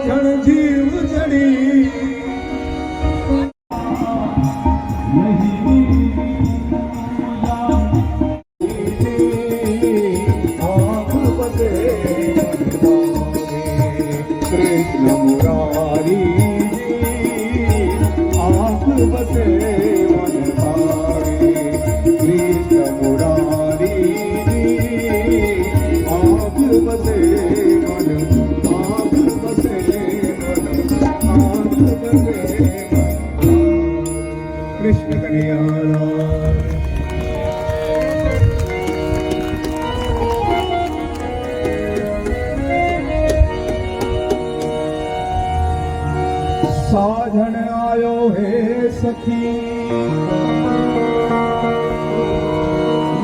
साजन जीव जड़ी कृष्ण मुरारी आँख बसे मन भावे कृष्ण मुरारी आँख बसे मन आँख बसे मन आँख बसे कृष्ण कन्हैया साजन आयो है सखी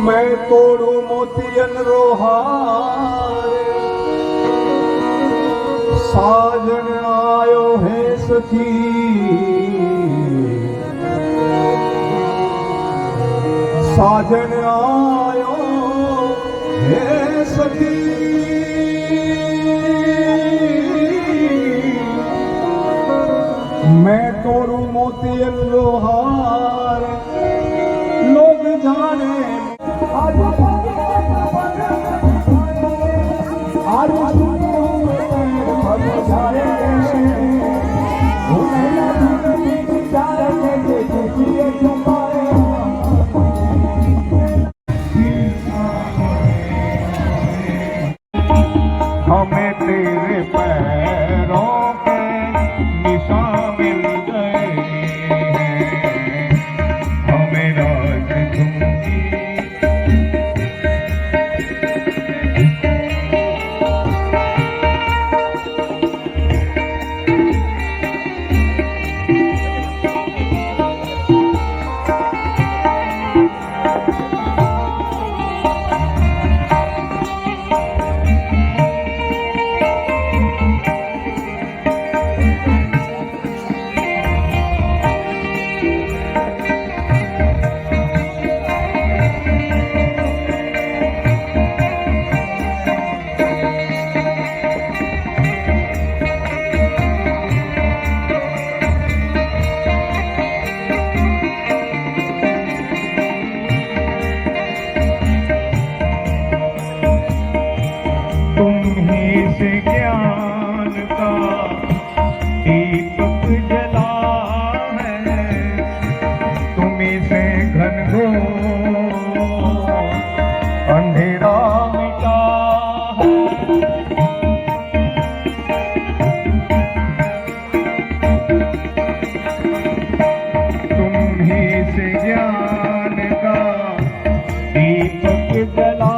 मैं तोड़ू मोतियन रोहार साजन आयो है सखी साजन आयो है सखी मैं तोड़ू मोतियन लोहार लोग जाने आज हमें तेरे पैरों के निशान मिल गए हैं हमें राज दूंगी से ज्ञान का दीपक जला है तुम्हीं से घनघोर अंधेरा मिटा तुम्हीं से ज्ञान का दीपक जला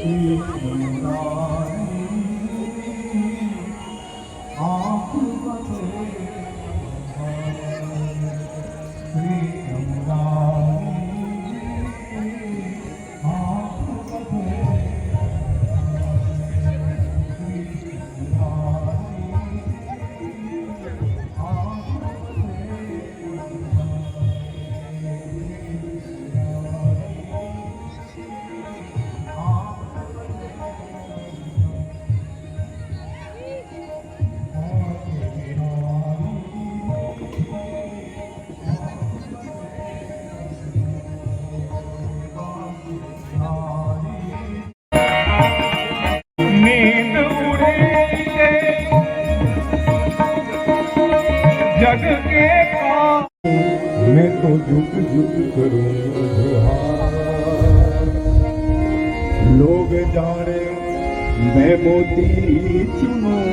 कृष्ण मुरारी आप बसे कृष्ण मुरारी आप बसे नींद उड़ेंगे जग के पास मैं तो झुक झुक करूं जोहार लोग जाने मैं मोती चुनूं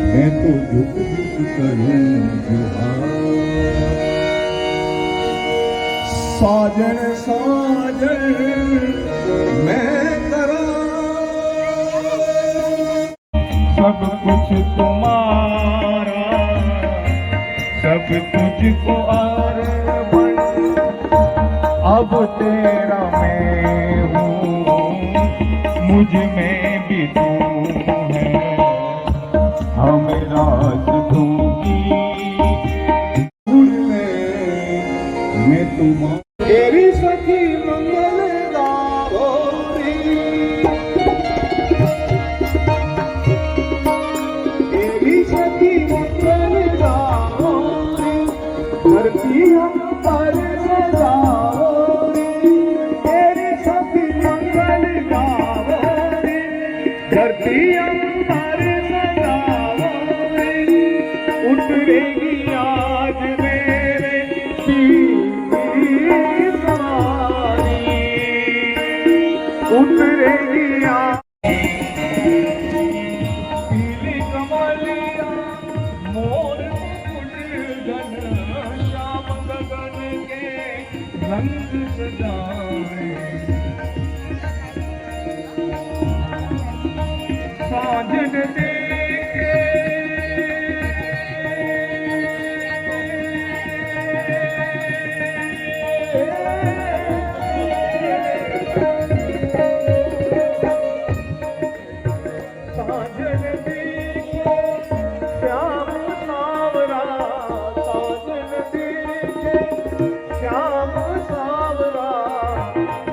मैं तो झुक झुक करूं जोहार साजन साजन मैं करा सब कुछ तुम्हारा सब तुझको अर्पण अब तेरा मैं हूँ मुझ में भी तू है हमें राज दूंगी मैं तुम तेरी सखी मंगल गावोरी तेरी सखी मंगल गावोरी धरती हम पर सजाओरी तेरी सखी मंगल गावोरी धरती हम पर सजाओरी उतरेगी आज मेरे उतरेगी पीली कमलिया मोर मुकुट घन श्याम गगन के रंग सजाए साजन देखे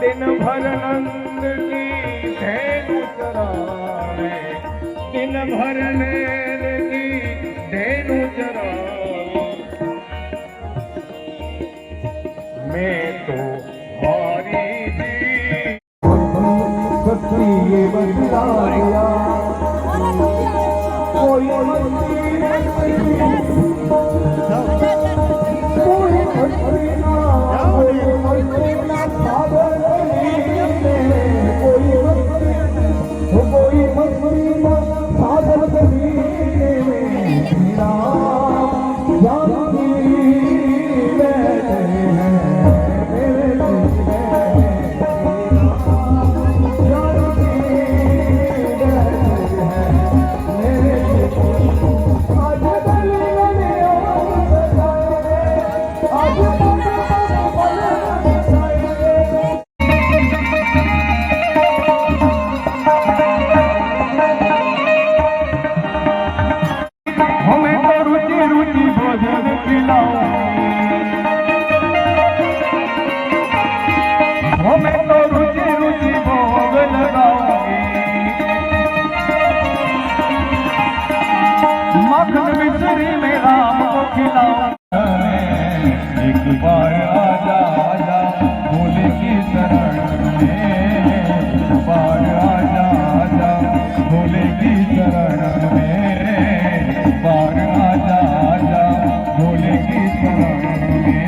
दिन भर नंद की धेनु चरावे दिन भर नैन की धेनु चरावे मैं तो हारी जी सत्य बदलाया कोई एक बार आजा आजा भोले की शरण में एक बार आजा आजा भोले की शरण में एक बार आजा आजा भोले की शरण में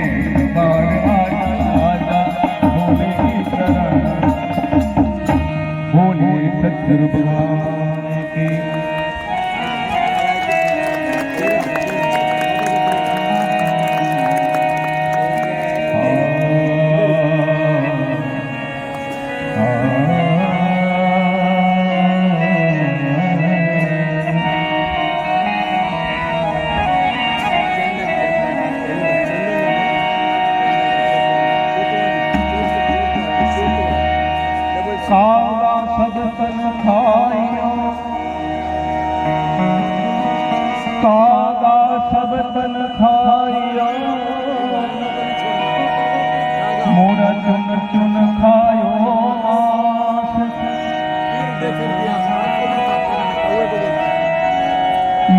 एक बार आजा आजा भोले की शरण भोले सच्चर भगवान की Ah सब तन खाइयो, कागा सब तन खाइयो, मोरा चुन चुन खायो मांस,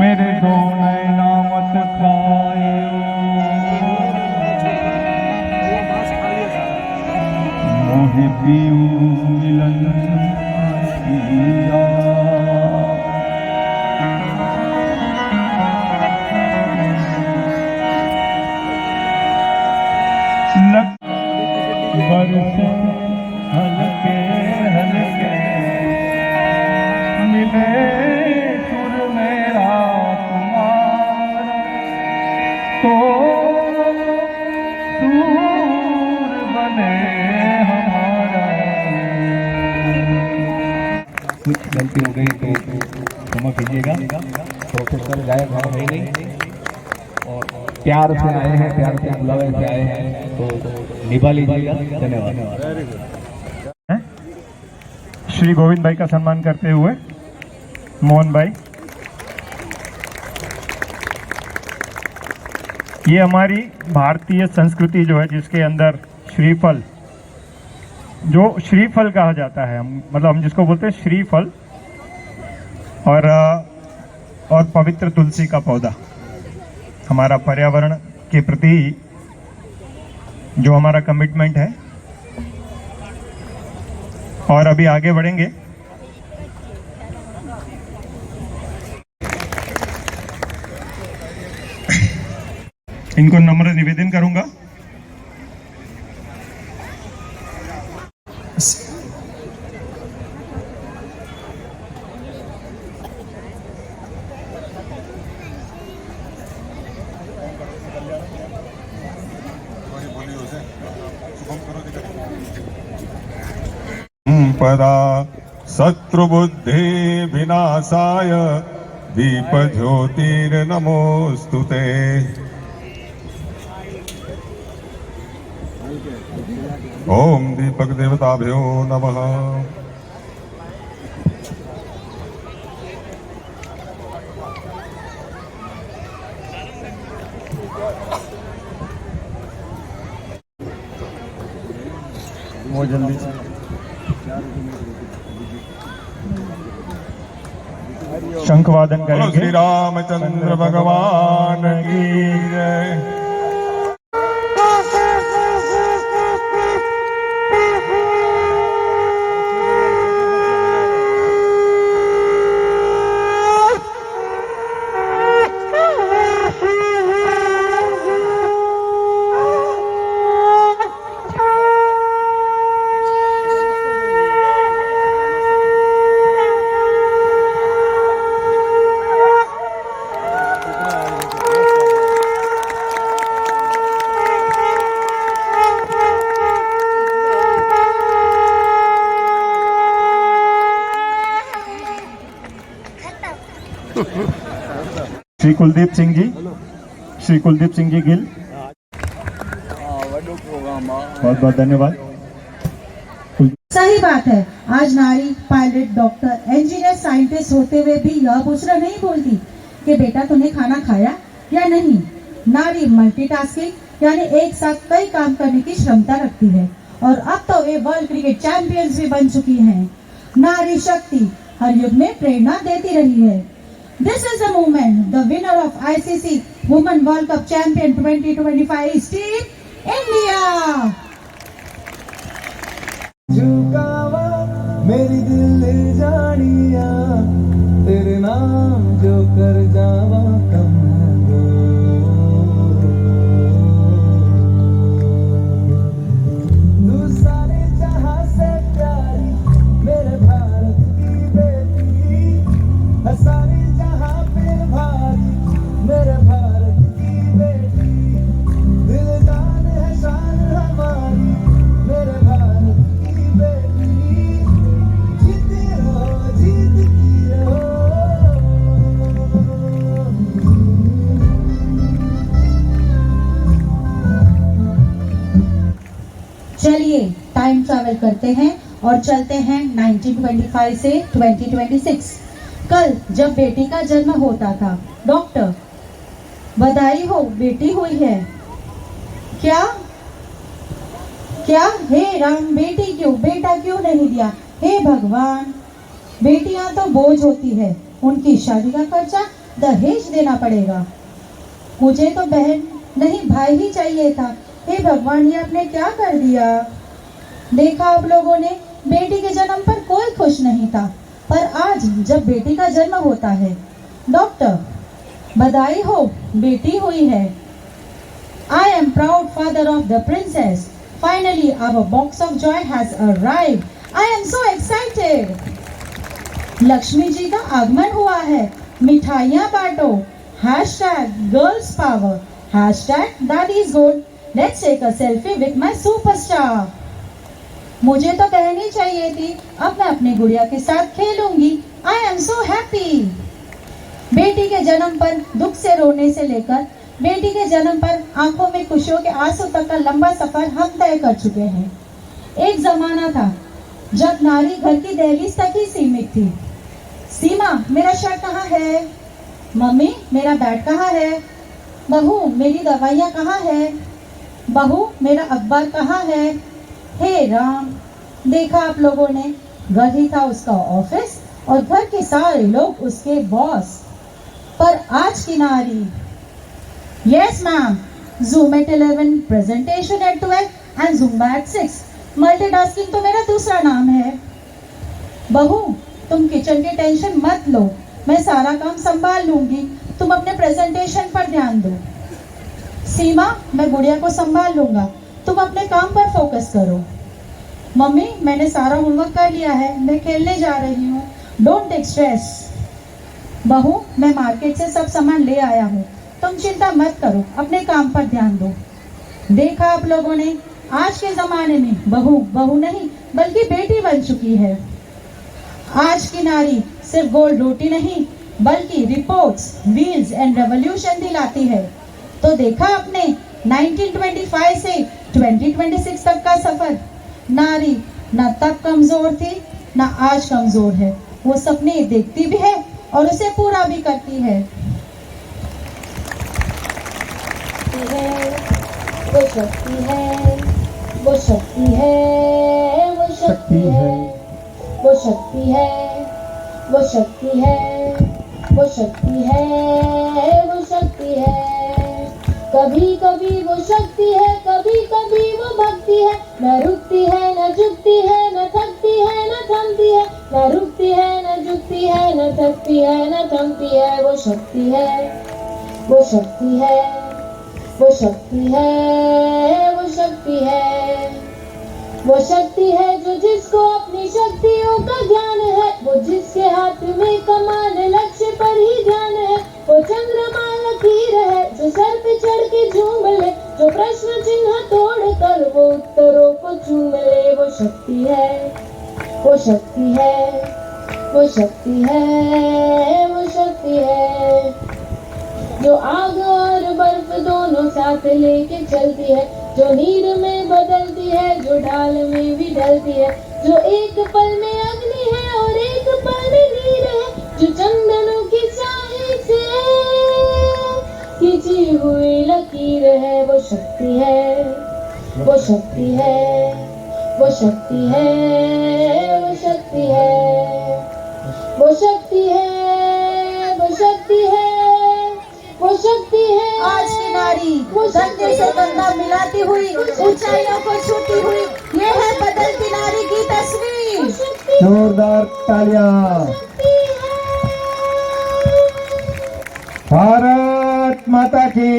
मेरे दो नैना मत खाइयो, मोहि पीऊ मिलन किया। बरसे हल्के हल्के मिले सुर मेरा तुम्हारा, तो सूर बने हमारा। कुछ गलती हो गई तो क्षमा कीजिएगा, प्रोफेसर गायक है नहीं और प्यार से आए हैं, प्यार से बुलावे से आए हैं, तो निभा लीजिएगा। धन्यवाद। श्री गोविंद भाई का सम्मान करते हुए मोहन भाई, ये हमारी भारतीय संस्कृति जो है जिसके अंदर श्रीफल, जो श्रीफल कहा जाता है, मतलब हम जिसको बोलते हैं श्रीफल, और पवित्र तुलसी का पौधा हमारा पर्यावरण के प्रति जो हमारा कमिटमेंट है। और अभी आगे बढ़ेंगे। इनको नम्र निवेदन करूंगा। पदा शत्रुबुद्धि विनाशाय दीप ज्योतिर्नमोस्तुते। ओम दीपक देवताभ्यो नमः। वो जल्दी से शंखवादन करेंगे। श्री रामचंद्र भगवान की जय। श्री कुलदीप सिंह जी, श्री कुलदीप सिंह जी गिल, बहुत बहुत धन्यवाद। सही बात है, आज नारी पायलट, डॉक्टर, इंजीनियर, साइंटिस्ट होते हुए भी यह पूछना नहीं बोलती कि बेटा तूने खाना खाया या नहीं। नारी मल्टीटास्किंग यानी एक साथ कई काम करने की क्षमता रखती है और अब तो वे वर्ल्ड क्रिकेट चैंपियंस भी बन चुकी हैं। नारी शक्ति हर युग में प्रेरणा देती रही है। This is the moment. The winner of ICC Women World Cup Champion 2025 is Team India. झुकावा मेरी दिल जानिया, तेरे नाम जो कर जावा कम दो। तू सारे जहां से प्यारी मेरे भारत की बेटी, सारी मेरे भारत की बेटी, दिल जान है शान हमारी, मेरे भारत की बेटी, जीती रहो जीतती रहो। चलिए टाइम ट्रैवल करते हैं और चलते हैं 1925 से 2026। कल जब बेटी का जन्म होता था, डॉक्टर बधाई हो बेटी हुई है। क्या क्या? हे राम, बेटी क्यों, बेटा क्यों नहीं दिया? हे भगवान, बेटियां तो बोझ होती है, उनकी शादी का खर्चा दहेज देना पड़ेगा। मुझे तो बहन नहीं भाई ही चाहिए था। हे भगवान, ये आपने क्या कर दिया? देखा आप लोगों ने, बेटी के जन्म पर कोई खुश नहीं था, पर आज जब बेटी का जन्म होता है, डॉक्टर बधाई हो बेटी हुई है। I am proud father of the princess. Finally, our box of joy has arrived. I am so excited. Lakshmi ji का आगमन हुआ है, मिठाइयाँ बांटो। #girls power, #daddy is good. Let's take a selfie with my superstar. मुझे तो बहन चाहिए थी, अब मैं अपनी गुड़िया के साथ खेलूंगी। I am so happy. बेटी के जन्म पर दुख से रोने से लेकर बेटी के जन्म पर आंखों में खुशियों के आंसू तक का लंबा सफर हम तय कर चुके हैं। एक जमाना था जब नारी घर की दहलीज तक ही सीमित थी। सीमा, मेरा शर्ट कहाँ है? मम्मी, मेरा बैग कहाँ है? बहू, मेरी दवाइयाँ कहाँ है? बहू, मेरा अखबार कहाँ है? हे राम, देखा आप लोगों ने, घर ही था उसका ऑफिस और घर के सारे लोग उसके बॉस। पर आज की नारी, yes ma'am, Zoom at 11, presentation at 12 and Zumba at 6. Multitasking तो मेरा दूसरा नाम है। बहू, तुम किचन की टेंशन मत लो, मैं सारा काम संभाल लूंगी, तुम अपने प्रेजेंटेशन पर ध्यान दो। सीमा, मैं गुड़िया को संभाल लूंगा, तुम अपने काम पर फोकस करो। मम्मी, मैंने सारा होमवर्क कर लिया है, मैं खेलने जा रही हूँ, डोंट टेक स्ट्रेस। बहू, मैं मार्केट से सब सामान ले आया हूँ, तुम चिंता मत करो, अपने काम पर ध्यान दो। देखा आप लोगों ने, आज के जमाने में बहू नहीं बल्कि बेटी बन चुकी है। आज की नारी सिर्फ गोल रोटी नहीं बल्कि रिपोर्ट्स, व्हील्स एंड रेवोल्यूशन दिलाती है। तो देखा आपने 1925 से 2026 तक का सफर। नारी न तब कमजोर थी न आज कमजोर है, वो सपने देखती भी है और उसे पूरा भी करती है। वो शक्ति है, वो शक्ति है, वो शक्ति है, वो शक्ति है, वो शक्ति है, वो शक्ति है, वो शक्ति है। कभी कभी वो शक्ति है, कभी कभी वो भक्ति है, न रुकती है न झुकती है, न थकती है न थमती है, न रुकती है न झुकती है, न थकती है न थमती है। वो शक्ति है, वो शक्ति है, वो शक्ति है, वो शक्ति है, वो शक्ति है जो जिसको अपनी शक्तियों का ज्ञान है, वो जिसके हाथ में कमान लक्ष्य पर ही ध्यान है, वो चंद्रमा लकीर है जो सर पे चढ़ के झूम ले, जो प्रश्न चिन्ह तोड़ कर वो उत्तरों को चूम ले। वो शक्ति है, वो शक्ति है, वो शक्ति है, वो शक्ति है, जो आग और बर्फ दोनों साथ लेके चलती है, जो नीर में बदलती है, जो ढाल में भी ढलती है, जो एक पल में अग्नि है और एक पल में नीर है, जो चंदनों की स्याही से खींची हुई लकीर है। वो शक्ति है, वो शक्ति है, वो शक्ति है, वो शक्ति है, वो शक्ति है, वो शक्ति है, वो शक्ति है। आज की नारी कंधे से कंधा मिलाती हुई ऊंचाइयों को छूती हुई, ये है बदलती नारी की तस्वीर। जोरदार तालियां। भारत माता की।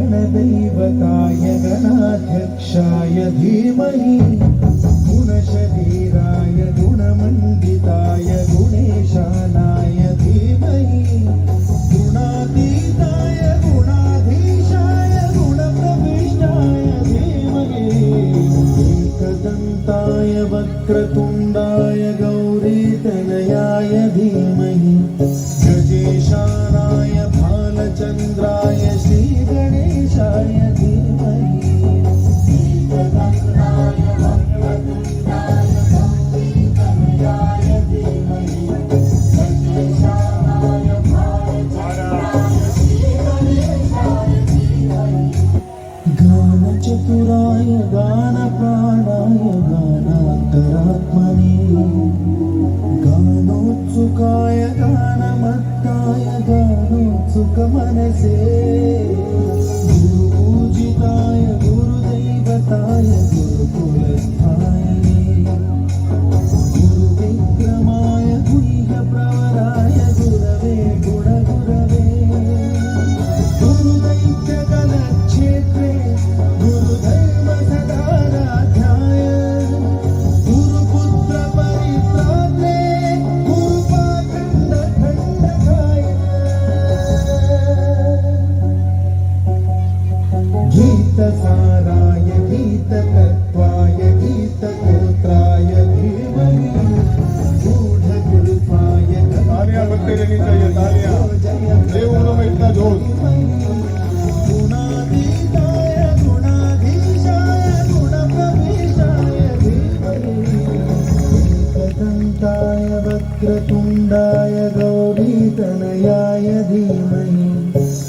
गणदैवताय गणाध्यक्षाय धीमहि गुणशरीराय गुणमण्डिताय गुणेशानाय धीमहि गुणातीताय गुणाधीशाय गुणप्रविष्टाय धीमहि एकदन्ताय वक्रतुण्डाय गौरीतनयाय धीमहि गजेशानाय भालचन्द्राय श्रीगणेशाय धीमहि एकदन्ताय वक्रतुण्डाय गौरीतनयाय धीमहि गजेशानाय भालचन्द्राय श्रीगणेशाय धीमहि गानचतुराय गानप्राणाय गानान्तरात्मने गानोत्सुकाय गानमत्ताय गानोत्सुकमनसे गुरुपूजिताय गुरुदैवताय गुरुकुलस्थायिने गुरुविक्रमाय गुह्यप्रवराय गुरवे गुणगुरवे गुरुदैत्यगणक्षेत्रे गुरुधर्मसदाराध्याय गुरुपुत्रपरित्रात्रे गुरुपाखण्डखण्डकाय गीतसाराय गीततत्त्वाय गीतगोत्राय धीमहि गूढगुल्फाय तालियां बजती रहनी चाहिए, तालियां। देवों में इतना जोश। गुणातीताय गुणाधीशाय गुणप्रविष्टाय धीमहि एकदन्ताय वक्रतुण्डाय गौरीतनयाय धीमहि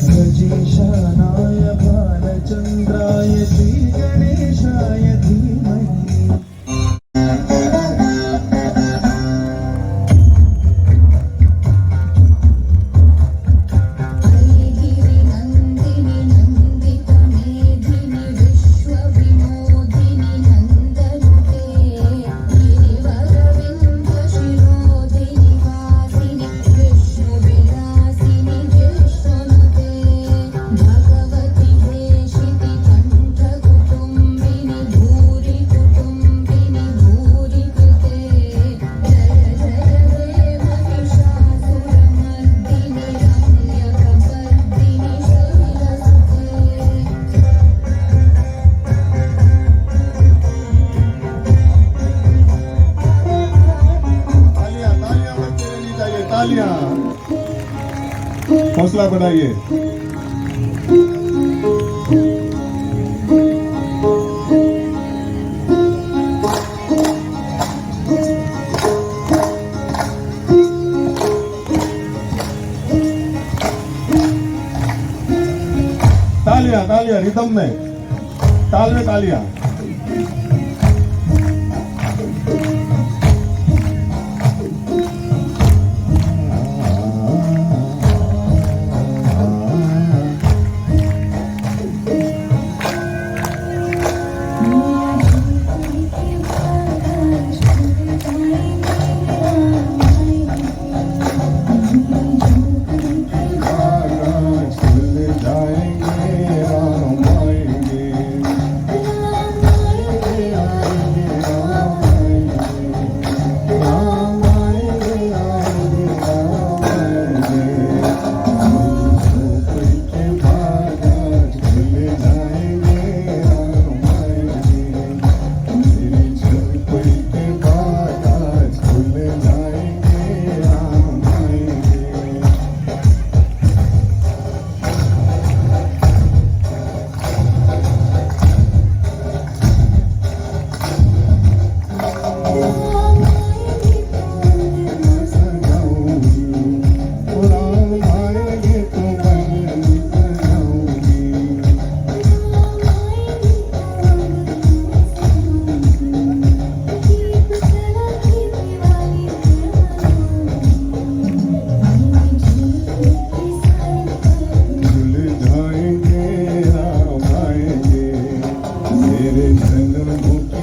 गजेशानाय भालचन्द्राय श्रीगणेशाय धीमहि नन्दिनि नन्दितमेधिनि विश्वविनोदिनि नन्दनुते गिरिवरविन्दशिरोधिनि वासिनि विष्णुविलासिनि विष्णुनुते भगवति हेशिति कण्ठकुटुम्बिनि भूरि कुटुम्बिनि भूरि कृते जय जय हे महिषासुरमर्दिनि रम्यकपर्दिनि शैलसुते तालियां, तालियां बजती रहनी चाहिए, तालियां। हौसला बढ़ाइए। तालियां, तालियां, रिदम में, ताल में तालियां।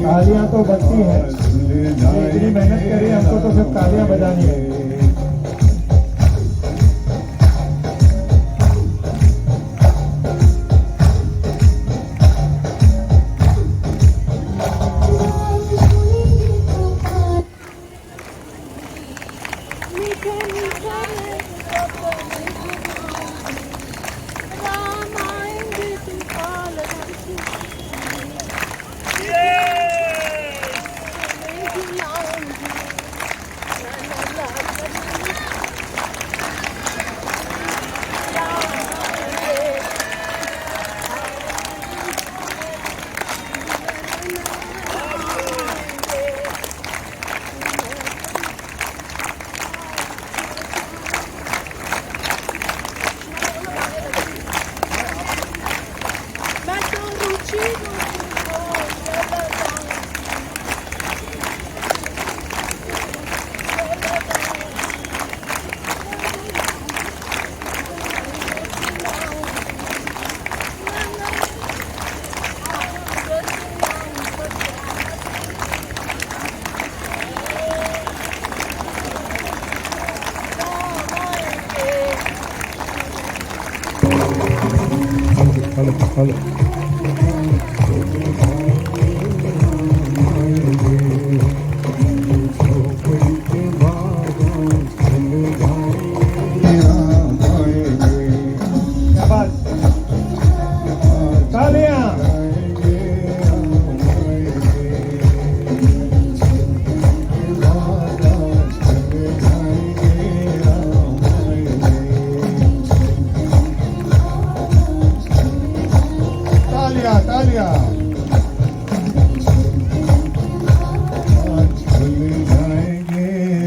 तालियां तो बजती हैं, इतनी मेहनत करी हमको तो सिर्फ तालियां बजानी है। क्या बात, तालियां। तालियां तालियां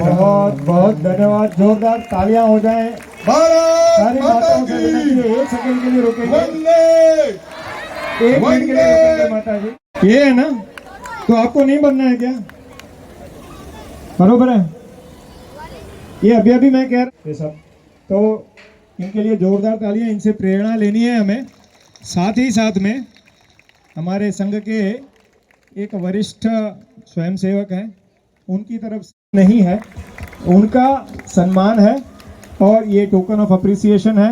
बहुत बहुत धन्यवाद, जोरदार तालियां हो जाएं। सारी भारत माताओं माता से विनती की है, 1 सेकंड के लिए रोकेंगे, वंदे 1 मिनट के लिए रोकेंगे माता जी। ये है ना, तो आपको नहीं बनना है क्या? बरोबर है, ये अभी अभी मैं कह रहा ये सब, तो इनके लिए जोरदार तालियां, इनसे प्रेरणा लेनी है हमें। साथ ही साथ में हमारे संघ के एक वरिष्ठ स्वयंसेवक हैं, उनकी तरफ से नहीं है, उनका सम्मान है और ये टोकन ऑफ अप्रिसिएशन है।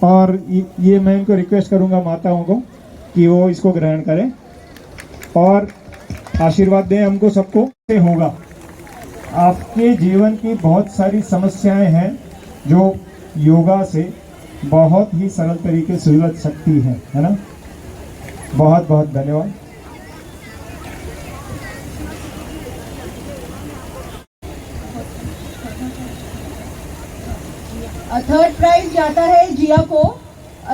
और ये मैं इनको रिक्वेस्ट करूंगा माताओं को कि वो इसको ग्रहण करें और आशीर्वाद दें हमको सबको। से होगा, आपके जीवन की बहुत सारी समस्याएं हैं जो योगा से बहुत ही सरल तरीके से सुलझ सकती है ना। बहुत बहुत धन्यवाद। थर्ड प्राइज जाता है जिया को,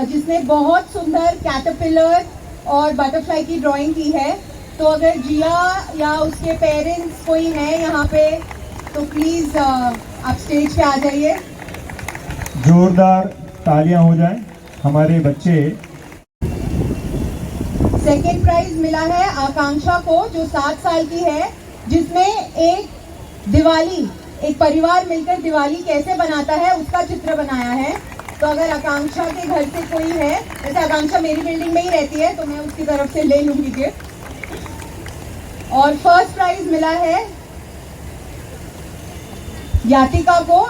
जिसने बहुत सुंदर कैटरपिलर और बटरफ्लाई की ड्राइंग की है। तो अगर जिया या उसके पेरेंट्स कोई हैं यहाँ पे तो प्लीज आप स्टेज पे आ जाइए। जोरदार तालियां हो जाएं हमारे बच्चे। सेकेंड प्राइज मिला है आकांक्षा को, जो 7 साल की है, जिसने एक परिवार मिलकर दिवाली कैसे बनाता है उसका चित्र बनाया है। तो अगर आकांक्षा के घर से कोई है, जैसे आकांक्षा मेरी बिल्डिंग में ही रहती है तो मैं उसकी तरफ से ले लूंगी गिफ्ट। और फर्स्ट प्राइज मिला है यातिका को,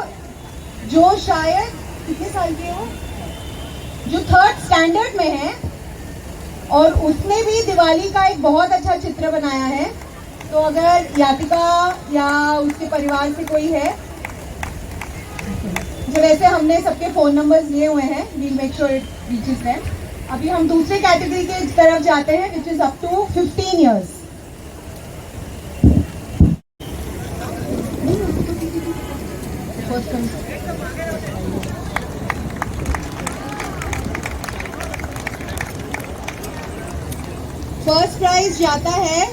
जो शायद कितने साल की हो, जो 3rd स्टैंडर्ड में है और उसने भी दिवाली का एक बहुत अच्छा चित्र बनाया है। तो अगर यातिका या उसके परिवार से कोई है, जो वैसे हमने सबके फोन नंबर्स लिए हुए हैं, we'll make sure it reaches them. अभी हम दूसरे कैटेगरी के तरफ जाते हैं, which is up to 15 years. First prize जाता है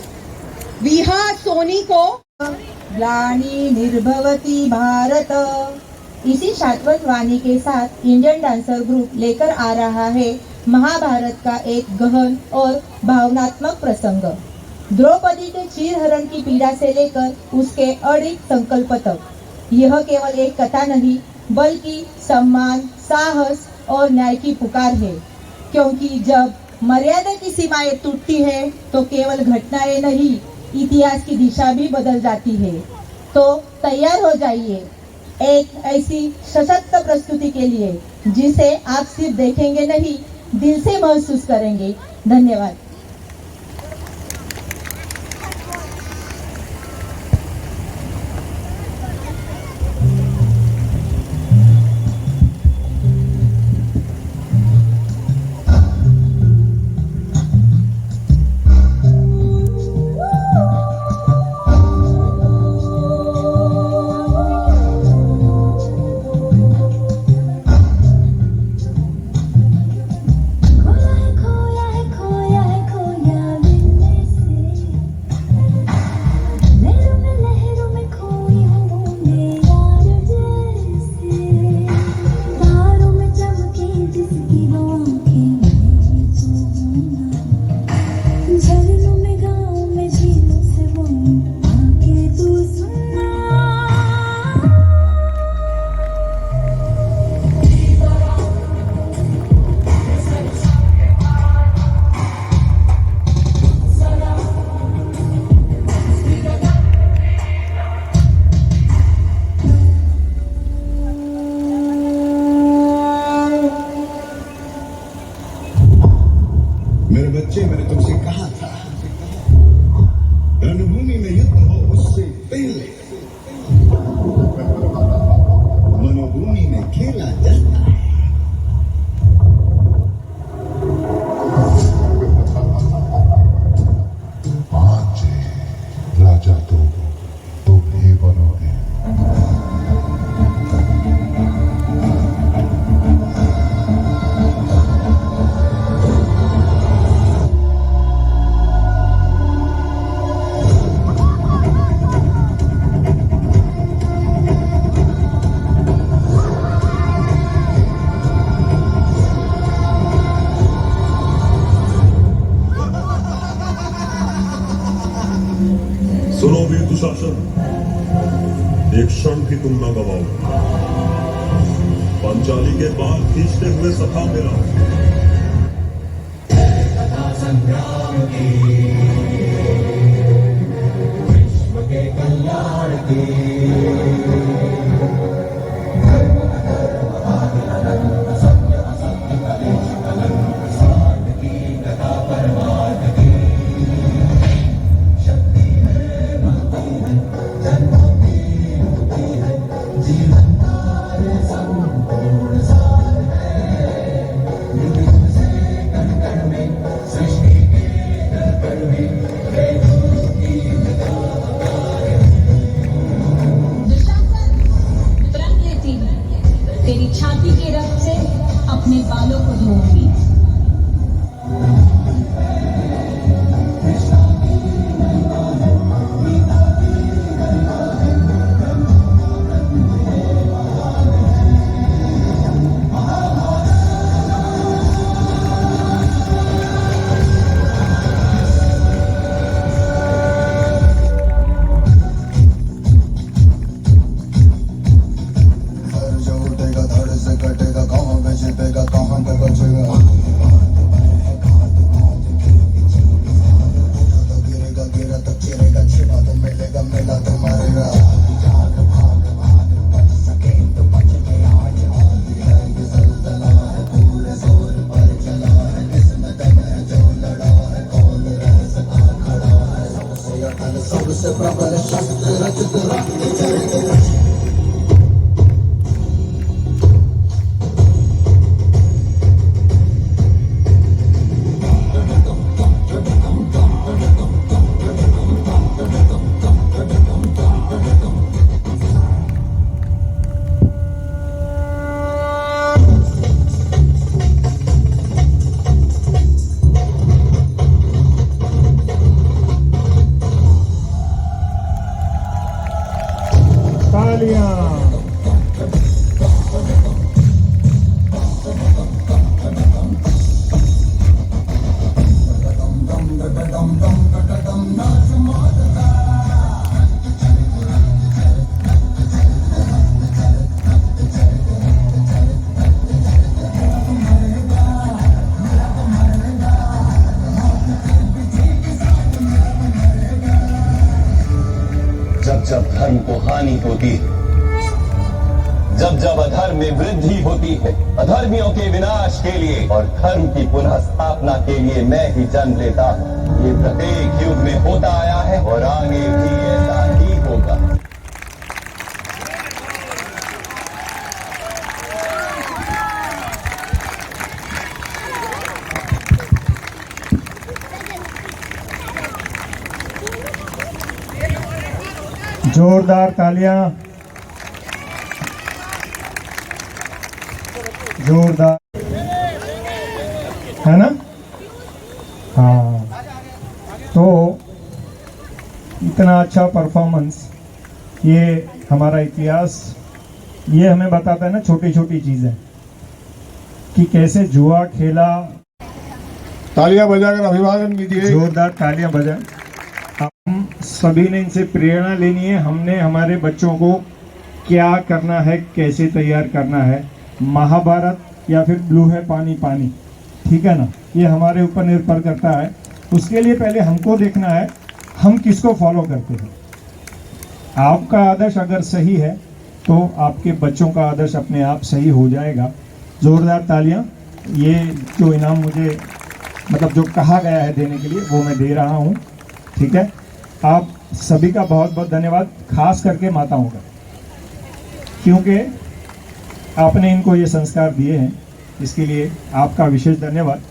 विहा सोनी को। ग्लानि निर्भवती भारत, इसी शाश्वत वाणी के साथ इंडियन डांसर ग्रुप लेकर आ रहा है महाभारत का एक गहन और भावनात्मक प्रसंग। द्रौपदी के चीरहरण की पीड़ा से लेकर उसके अडिग संकल्प तक। यह केवल एक कथा नहीं बल्कि सम्मान, साहस और न्याय की पुकार है, क्योंकि जब मर्यादा की सीमाएं टूटती है तो केवल घटनाएं नहीं, इतिहास की दिशा भी बदल जाती है। तो तैयार हो जाइए एक ऐसी सशक्त प्रस्तुति के लिए जिसे आप सिर्फ देखेंगे नहीं, दिल से महसूस करेंगे। धन्यवाद। खोया है बच्चे, मैंने तुमसे कहा था रणभूमि में युद्ध हो उससे पहले मनोभूमि में खेला जाता है। आज राजा तो भी बनोगे। सुनो वीर दुशासन, एक क्षण भी तुम न गवाओ। पांचाली के बाल खींचते हुए सभा में रहो। दुशासन, प्रण लेती हूँ तेरी छाती के रक्त से अपने बालों को धोऊंगी। घर जो उठेगा धड़ से कटेगा, कहाँ पे छिपेगा कहाँ पे बचेगा। तो गिरेगा गिरा तो चिरेगा, छिपा तो मिलेगा मिला तो मरेगा। सबसे प्रबल शस्त्र रचित रक्त चरित्र। तालियां। जब जब धर्म को हानि होती है, जब जब अधर्म में वृद्धि होती है, अधर्मियों के विनाश के लिए और धर्म की पुनः स्थापना के लिए मैं ही जन्म लेता हूँ। ये प्रत्येक युग में होता आया है और आगे भी ऐसा ही होगा। जोरदार तालियां। जोरदार, है ना? हाँ, तो इतना अच्छा परफॉर्मेंस, ये हमारा इतिहास ये हमें बताता है ना, छोटी छोटी चीजें कि कैसे जुआ खेला। तालियां बजाकर अभिवादन कीजिए। जोरदार तालियां बजाएं। हम सभी ने इनसे प्रेरणा लेनी है। हमने हमारे बच्चों को क्या करना है, कैसे तैयार करना है, महाभारत या फिर ब्लू है पानी पानी, ठीक है ना, ये हमारे ऊपर निर्भर करता है। उसके लिए पहले हमको देखना है हम किसको फॉलो करते हैं। आपका आदर्श अगर सही है तो आपके बच्चों का आदर्श अपने आप सही हो जाएगा। जोरदार तालियां। ये जो इनाम मुझे मतलब जो कहा गया है देने के लिए वो मैं दे रहा हूँ। ठीक है, आप सभी का बहुत बहुत धन्यवाद, खास करके माताओं का, क्योंकि आपने इनको ये संस्कार दिए हैं, इसके लिए आपका विशेष धन्यवाद।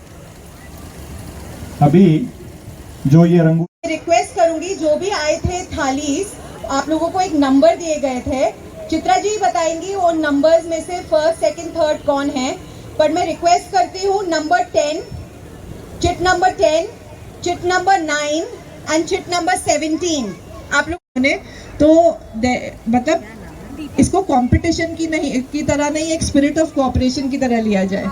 अभी जो ये रंगों रिक्वेस्ट करूंगी, जो भी आए थे थालीस, आप लोगों को एक नंबर दिए गए थे, चित्रा जी बताएंगी वो नंबर्स में से फर्स्ट सेकंड थर्ड कौन है। पर मैं रिक्वेस्ट करती हूँ number 10, chit number 10, chit number 9 and chit number 17 आप लोगों ने तो मतलब इसको कंपटीशन की तरह नहीं, एक स्पिरिट ऑफ कोऑपरेशन की तरह लिया जाए।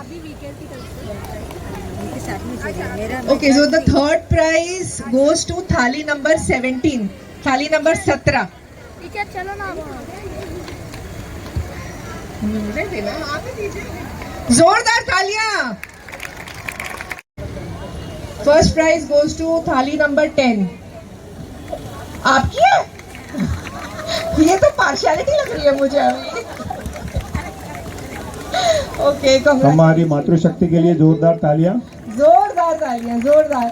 Okay, so the third prize goes to thali number 17, thali number 17। चलो ना, जोरदार तालियां। First prize goes to thali number 10। आपकी है? ये तो पार्शियलिटी लग रही है मुझे अभी। ओके, हमारी मातृशक्ति के लिए जोरदार तालियां। जोरदार तालियां, जोरदार।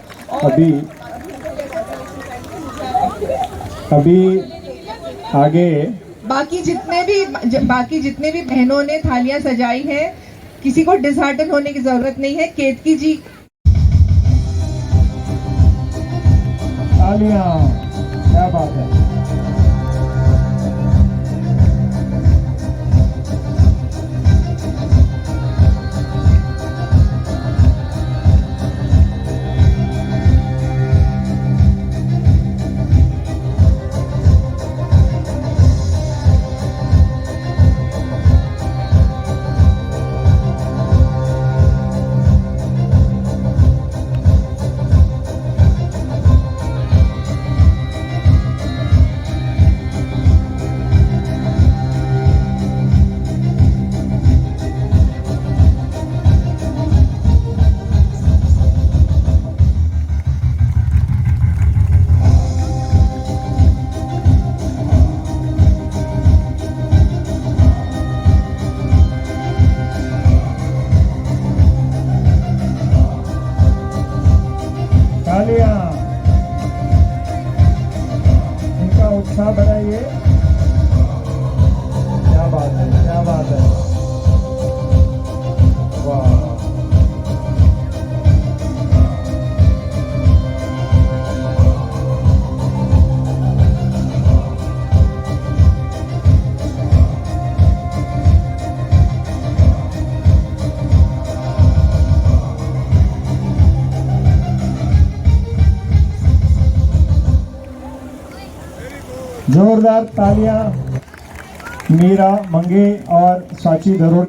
अभी आगे बाकी जितने भी बहनों ने थालियां सजाई हैं, किसी को डिसहार्टन होने की जरूरत नहीं है। केतकी जी तालियां, क्या बात है। तालियां, इनका उत्साह बढ़ाइए। क्या बात है, क्या बात है, वाह। जोरदार तालियां मीरा मंगे और साची धरोड़